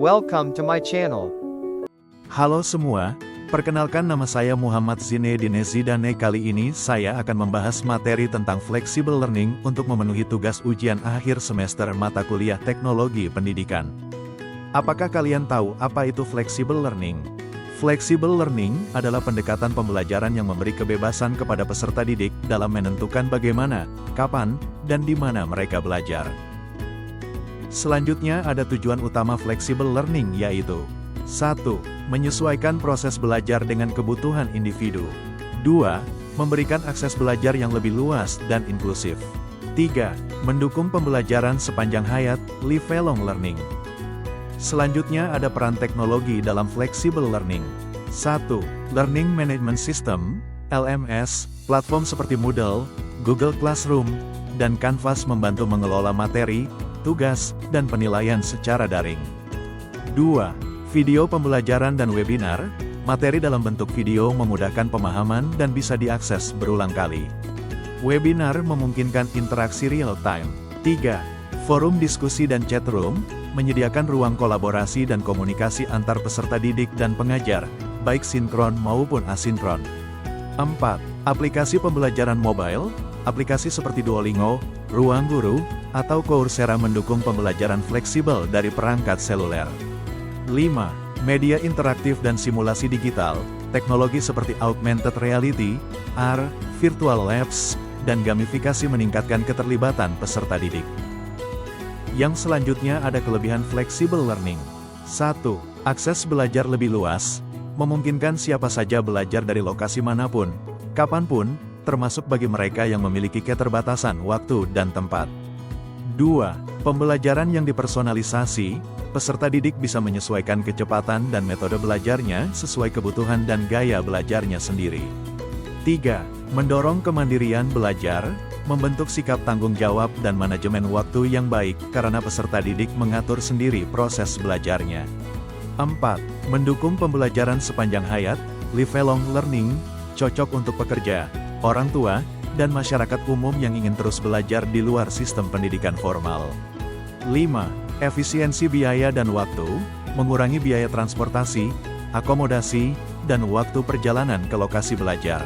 Welcome to my channel. Halo semua, perkenalkan nama saya Muhammad Zinedine Zidane. Kali ini saya akan membahas materi tentang flexible learning untuk memenuhi tugas ujian akhir semester mata kuliah teknologi pendidikan. Apakah kalian tahu apa itu flexible learning? Flexible learning adalah pendekatan pembelajaran yang memberi kebebasan kepada peserta didik dalam menentukan bagaimana, kapan, dan di mana mereka belajar. Selanjutnya ada tujuan utama flexible learning yaitu 1. Menyesuaikan proses belajar dengan kebutuhan individu. 2. Memberikan akses belajar yang lebih luas dan inklusif. 3. Mendukung pembelajaran sepanjang hayat, lifelong learning. Selanjutnya ada peran teknologi dalam flexible learning. 1. Learning Management System, LMS, platform seperti Moodle, Google Classroom, dan Canvas membantu mengelola materi, tugas, dan penilaian secara daring. 2. Video pembelajaran dan webinar, materi dalam bentuk video memudahkan pemahaman dan bisa diakses berulang kali. Webinar memungkinkan interaksi real-time. 3. Forum diskusi dan chat room, menyediakan ruang kolaborasi dan komunikasi antar peserta didik dan pengajar, baik sinkron maupun asinkron. 4. Aplikasi pembelajaran mobile, aplikasi seperti Duolingo, Ruang Guru, atau Coursera mendukung pembelajaran fleksibel dari perangkat seluler. 5. Media interaktif dan simulasi digital, teknologi seperti augmented reality, AR, virtual labs, dan gamifikasi meningkatkan keterlibatan peserta didik. Yang selanjutnya ada kelebihan flexible learning. 1. Akses belajar lebih luas, memungkinkan siapa saja belajar dari lokasi manapun, kapanpun, termasuk bagi mereka yang memiliki keterbatasan waktu dan tempat. 2. Pembelajaran yang dipersonalisasi, peserta didik bisa menyesuaikan kecepatan dan metode belajarnya sesuai kebutuhan dan gaya belajarnya sendiri. 3. Mendorong kemandirian belajar, membentuk sikap tanggung jawab dan manajemen waktu yang baik karena peserta didik mengatur sendiri proses belajarnya. 4. Mendukung pembelajaran sepanjang hayat, lifelong learning, cocok untuk pekerja, orang tua, dan masyarakat umum yang ingin terus belajar di luar sistem pendidikan formal. 5. Efisiensi biaya dan waktu, mengurangi biaya transportasi, akomodasi, dan waktu perjalanan ke lokasi belajar.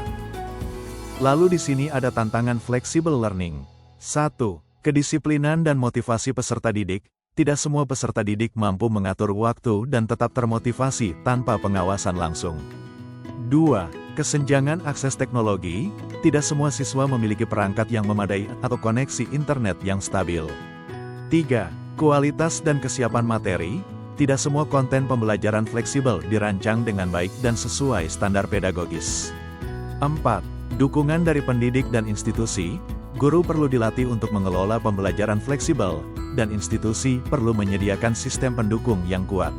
Lalu di sini ada tantangan flexible learning. 1. Kedisiplinan dan motivasi peserta didik, tidak semua peserta didik mampu mengatur waktu dan tetap termotivasi tanpa pengawasan langsung. 2. Kesenjangan akses teknologi, tidak semua siswa memiliki perangkat yang memadai atau koneksi internet yang stabil. 3. Kualitas dan kesiapan materi, tidak semua konten pembelajaran fleksibel dirancang dengan baik dan sesuai standar pedagogis. 4. Dukungan dari pendidik dan institusi, guru perlu dilatih untuk mengelola pembelajaran fleksibel, dan institusi perlu menyediakan sistem pendukung yang kuat.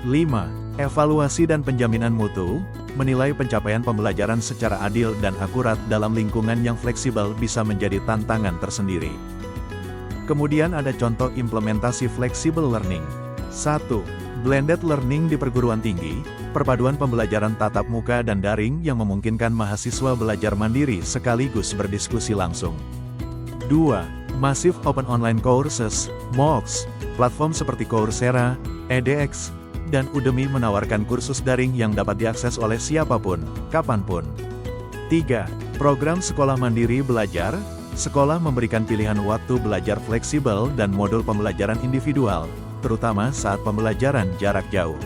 5. Evaluasi dan penjaminan mutu, menilai pencapaian pembelajaran secara adil dan akurat dalam lingkungan yang fleksibel bisa menjadi tantangan tersendiri. Kemudian ada contoh implementasi flexible learning. 1. Blended learning di perguruan tinggi, perpaduan pembelajaran tatap muka dan daring yang memungkinkan mahasiswa belajar mandiri sekaligus berdiskusi langsung. 2. Massive Open Online Courses, MOOCs, platform seperti Coursera, edX, dan Udemy menawarkan kursus daring yang dapat diakses oleh siapapun, kapanpun. 3. Program sekolah mandiri belajar, sekolah memberikan pilihan waktu belajar fleksibel dan modul pembelajaran individual, terutama saat pembelajaran jarak jauh.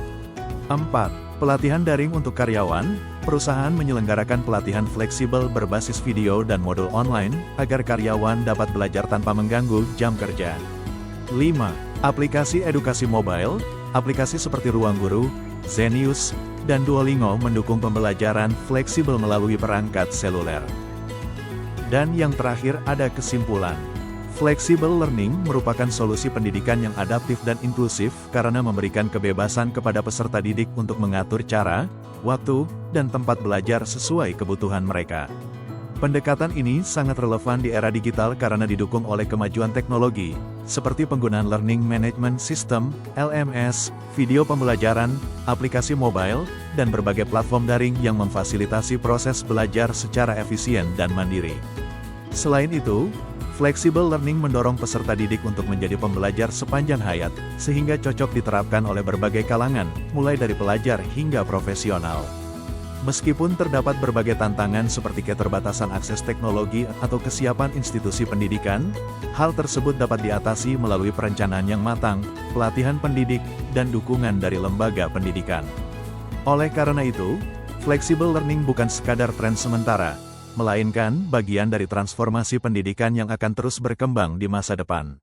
4. Pelatihan daring untuk karyawan, perusahaan menyelenggarakan pelatihan fleksibel berbasis video dan modul online, agar karyawan dapat belajar tanpa mengganggu jam kerja. 5. Aplikasi edukasi mobile, aplikasi seperti Ruang Guru, Zenius, dan Duolingo mendukung pembelajaran fleksibel melalui perangkat seluler. Dan yang terakhir ada kesimpulan. Flexible learning merupakan solusi pendidikan yang adaptif dan inklusif karena memberikan kebebasan kepada peserta didik untuk mengatur cara, waktu, dan tempat belajar sesuai kebutuhan mereka. Pendekatan ini sangat relevan di era digital karena didukung oleh kemajuan teknologi, seperti penggunaan Learning Management System, LMS, video pembelajaran, aplikasi mobile, dan berbagai platform daring yang memfasilitasi proses belajar secara efisien dan mandiri. Selain itu, Flexible learning mendorong peserta didik untuk menjadi pembelajar sepanjang hayat, sehingga cocok diterapkan oleh berbagai kalangan, mulai dari pelajar hingga profesional. Meskipun terdapat berbagai tantangan seperti keterbatasan akses teknologi atau kesiapan institusi pendidikan, hal tersebut dapat diatasi melalui perencanaan yang matang, pelatihan pendidik, dan dukungan dari lembaga pendidikan. Oleh karena itu, flexible learning bukan sekadar tren sementara, melainkan bagian dari transformasi pendidikan yang akan terus berkembang di masa depan.